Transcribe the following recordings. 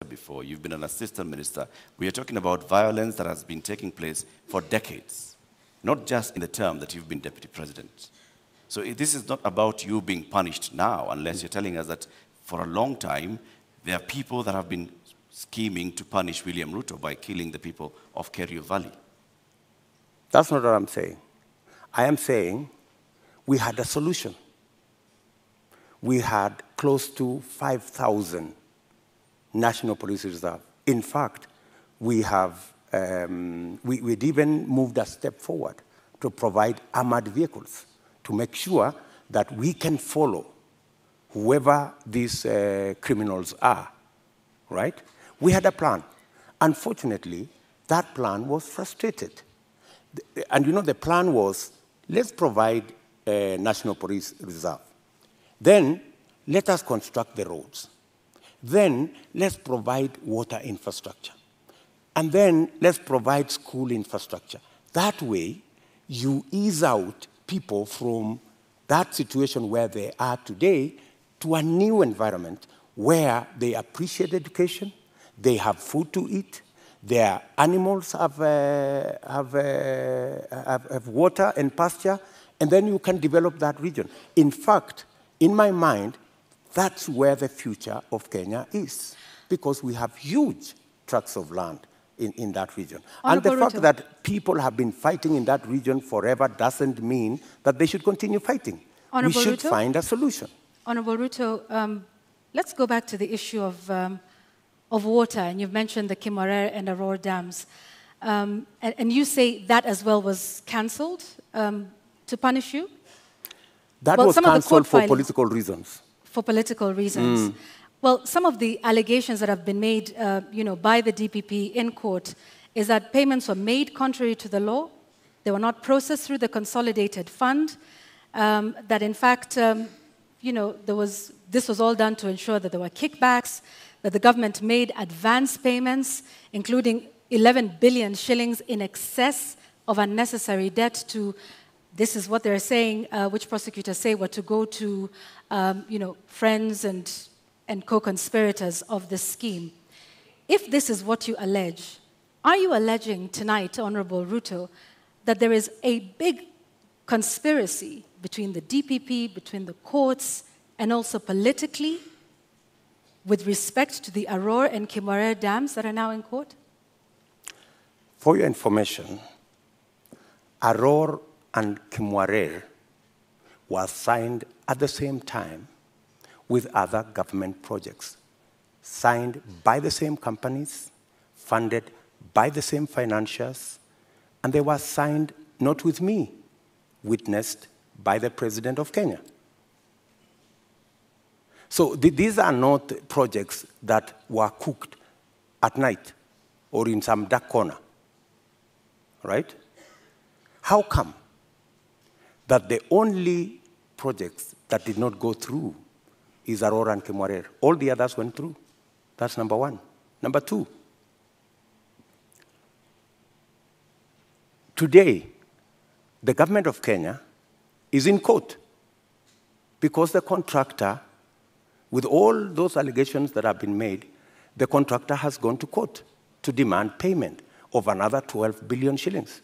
before. You've been an assistant minister. We are talking about violence that has been taking place for decades, not just in the term that you've been deputy president. So this is not about you being punished now, unless you're telling us that for a long time, there are people that have been scheming to punish William Ruto by killing the people of Kerio Valley. That's not what I'm saying. I am saying we had a solution. We had close to 5,000 National Police Reserve. In fact, we'd even moved a step forward to provide armored vehicles to make sure that we can follow whoever these criminals are, right? We had a plan. Unfortunately, that plan was frustrated. And you know, the plan was, let's provide a National Police Reserve. Then, let us construct the roads. Then, let's provide water infrastructure. And then, let's provide school infrastructure. That way, you ease out people from that situation where they are today to a new environment where they appreciate education, they have food to eat, their animals have water and pasture, and then you can develop that region. In fact, in my mind, that's where the future of Kenya is, because we have huge tracts of land in that region. Honorable And the fact Ruto. that people have been fighting in that region forever doesn't mean that they should continue fighting. Honorable We should Ruto. find a solution. Honorable Ruto, let's go back to the issue of water, and you've mentioned the Kimwarer and Aror dams. And you say that as well was cancelled to punish you? That Well, was some of the cancelled court for filings- political reasons. For political reasons. Well, some of the allegations that have been made by the DPP in court is that payments were made contrary to the law, they were not processed through the consolidated fund, that in fact, this was all done to ensure that there were kickbacks, that the government made advance payments, including 11 billion shillings in excess of unnecessary debt to, this is what they're saying, which prosecutors say were to go to, friends and co-conspirators of this scheme. If this is what you allege, are you alleging tonight, Honorable Ruto, that there is a big conspiracy between the DPP, between the courts, and also politically with respect to the Aror and Kimwarer dams that are now in court? For your information, Aror and Kimwarer was signed at the same time with other government projects, signed by the same companies, funded by the same financiers, and they were signed not with me, witnessed by the President of Kenya. So these are not projects that were cooked at night or in some dark corner, right? How come that the only projects that did not go through is Aror and Kimwarer? All the others went through. That's number one. Number two, today, the government of Kenya is in court because the contractor, with all those allegations that have been made, the contractor has gone to court to demand payment of another 12 billion shillings.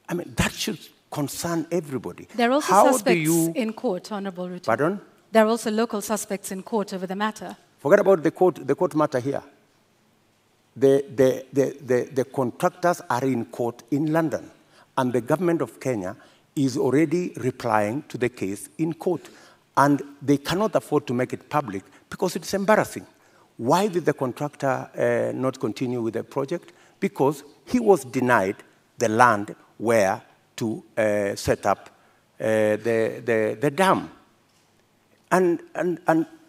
I mean, that should concern everybody. There are also How suspects in court, Honorable Ruto. Pardon? There are also local suspects in court over the matter. Forget about the court matter here. The contractors are in court in London, and the government of Kenya is already replying to the case in court. And they cannot afford to make it public because it's embarrassing. Why did the contractor not continue with the project? Because he was denied the land where to set up the dam. And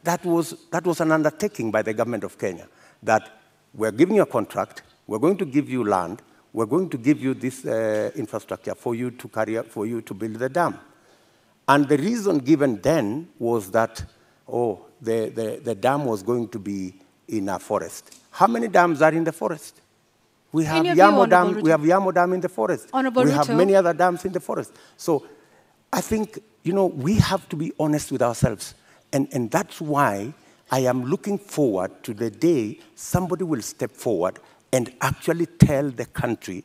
that was an undertaking by the government of Kenya, that we're giving you a contract, we're going to give you land, we're going to give you this infrastructure for you to carry out, for you to build the dam. And the reason given then was that, the dam was going to be in a forest. How many dams are in the forest? We have Yamo Dam in the forest. We have many other dams in the forest. So I think, we have to be honest with ourselves. And that's why I am looking forward to the day somebody will step forward and actually tell the country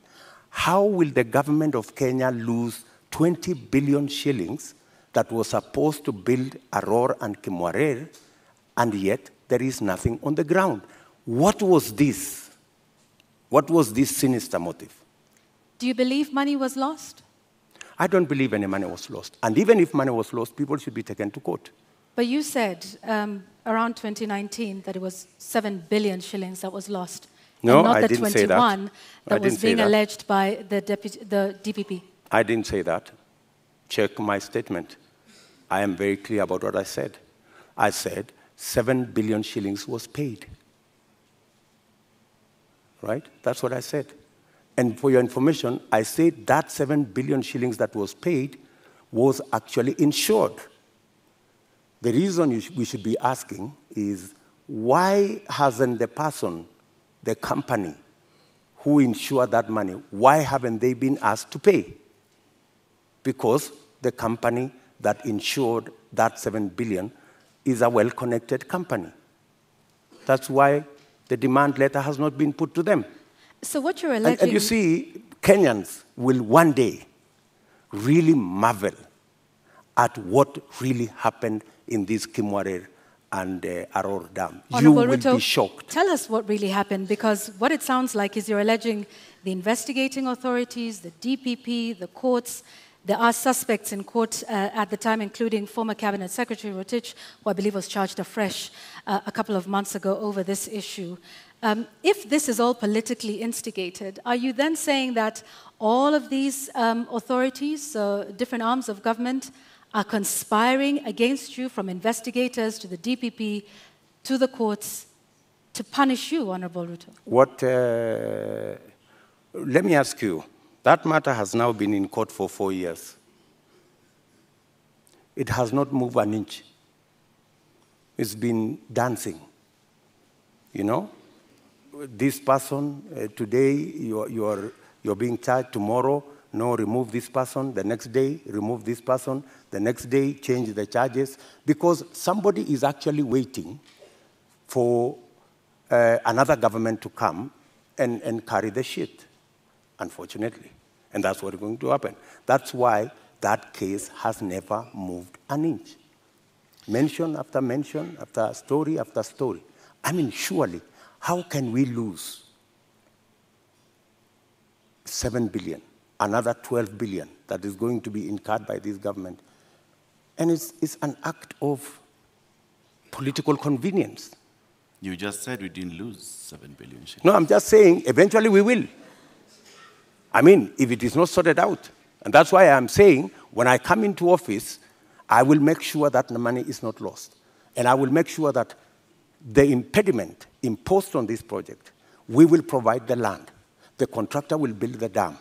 how will the government of Kenya lose 20 billion shillings that was supposed to build Aror and Kimwarer, and yet there is nothing on the ground. What was this? What was this sinister motive? Do you believe money was lost? I don't believe any money was lost. And even if money was lost, people should be taken to court. But you said around 2019 that it was 7 billion shillings that was lost. No, and not I the didn't 21 say that. that was being alleged by the DPP. I didn't say that. Check my statement. I am very clear about what I said. I said 7 billion shillings was paid. Right? That's what I said. And for your information, I said that 7 billion shillings that was paid was actually insured. The reason we should be asking is, why hasn't the person, the company who insured that money, why haven't they been asked to pay? Because the company that insured that 7 billion is a well-connected company. That's why the demand letter has not been put to them. So what you're alleging... And you see, Kenyans will one day really marvel at what really happened in this Kimwarer and Aror Dam. Honorable You will Ruto, be shocked. Tell us what really happened, because what it sounds like is you're alleging the investigating authorities, the DPP, the courts. There are suspects in court at the time, including former Cabinet Secretary Rotich, who I believe was charged afresh a couple of months ago over this issue. If this is all politically instigated, are you then saying that all of these authorities, different arms of government, are conspiring against you, from investigators to the DPP to the courts, to punish you, Honorable Ruto? Let me ask you, that matter has now been in court for 4 years. It has not moved an inch. It's been dancing. You know? This person, today you're being charged, tomorrow, no, remove this person, the next day, remove this person, the next day, change the charges, because somebody is actually waiting for another government to come and carry the shit, unfortunately. And that's what's going to happen. That's why that case has never moved an inch. Mention after story after story. I mean, surely, how can we lose 7 billion, another 12 billion that is going to be incurred by this government? And it's an act of political convenience. You just said we didn't lose 7 billion shillings. No, I'm just saying eventually we will. I mean, if it is not sorted out. And that's why I'm saying when I come into office, I will make sure that the money is not lost. And I will make sure that the impediment imposed on this project, we will provide the land. The contractor will build the dam,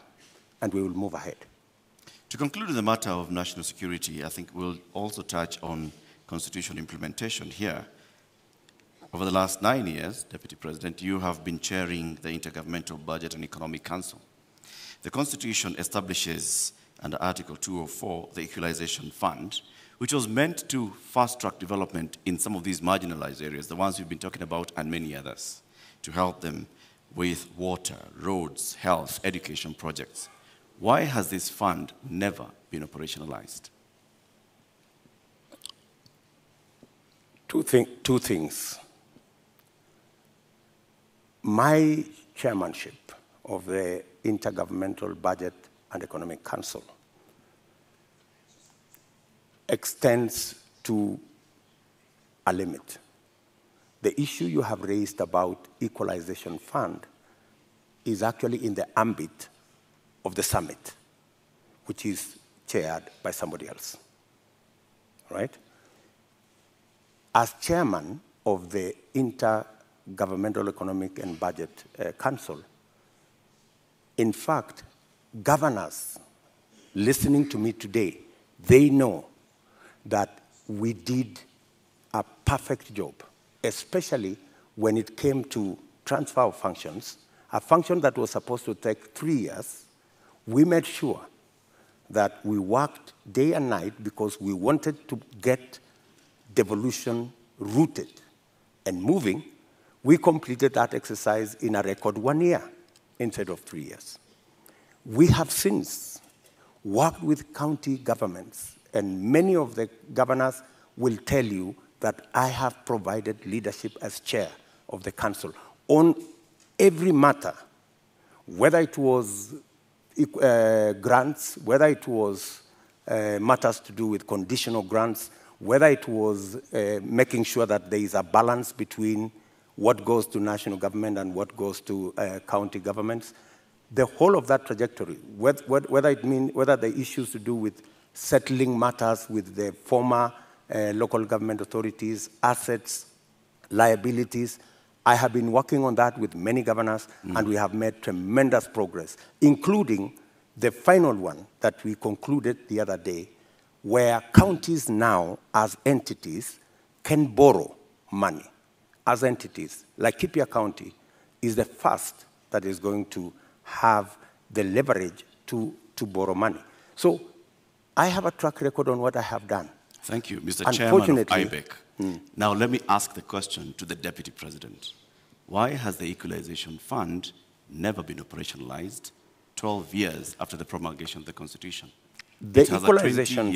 and we will move ahead. To conclude the matter of national security, I think we'll also touch on constitutional implementation here. Over the last 9 years, Deputy President, you have been chairing the Intergovernmental Budget and Economic Council. The Constitution establishes, under Article 204, the Equalization Fund, which was meant to fast-track development in some of these marginalized areas, the ones we've been talking about, and many others, to help them with water, roads, health, education projects. Why has this fund never been operationalized? Two things. My chairmanship of the Intergovernmental Budget and Economic Council extends to a limit. The issue you have raised about Equalization Fund is actually in the ambit of the summit, which is chaired by somebody else, right? As chairman of the Intergovernmental Economic and Budget Council, in fact, governors listening to me today, they know that we did a perfect job, especially when it came to transfer of functions, a function that was supposed to take 3 years. We made sure that we worked day and night because we wanted to get devolution rooted and moving, we completed that exercise in a record 1 year instead of 3 years. We have since worked with county governments, and many of the governors will tell you that I have provided leadership as chair of the council on every matter, whether it was grants, whether it was matters to do with conditional grants, whether it was making sure that there is a balance between what goes to national government and what goes to county governments. The whole of that trajectory, whether the issues to do with settling matters with the former local government authorities, assets, liabilities, I have been working on that with many governors, and we have made tremendous progress, including the final one that we concluded the other day, where counties now, as entities, can borrow money. As entities, like Laikipia County is the first that is going to have the leverage to borrow money. So I have a track record on what I have done. Thank you, Mr. Chairman of IBEC. Now let me ask the question to the Deputy President. Why has the Equalization Fund never been operationalized 12 years after the promulgation of the Constitution? The Equalization Fund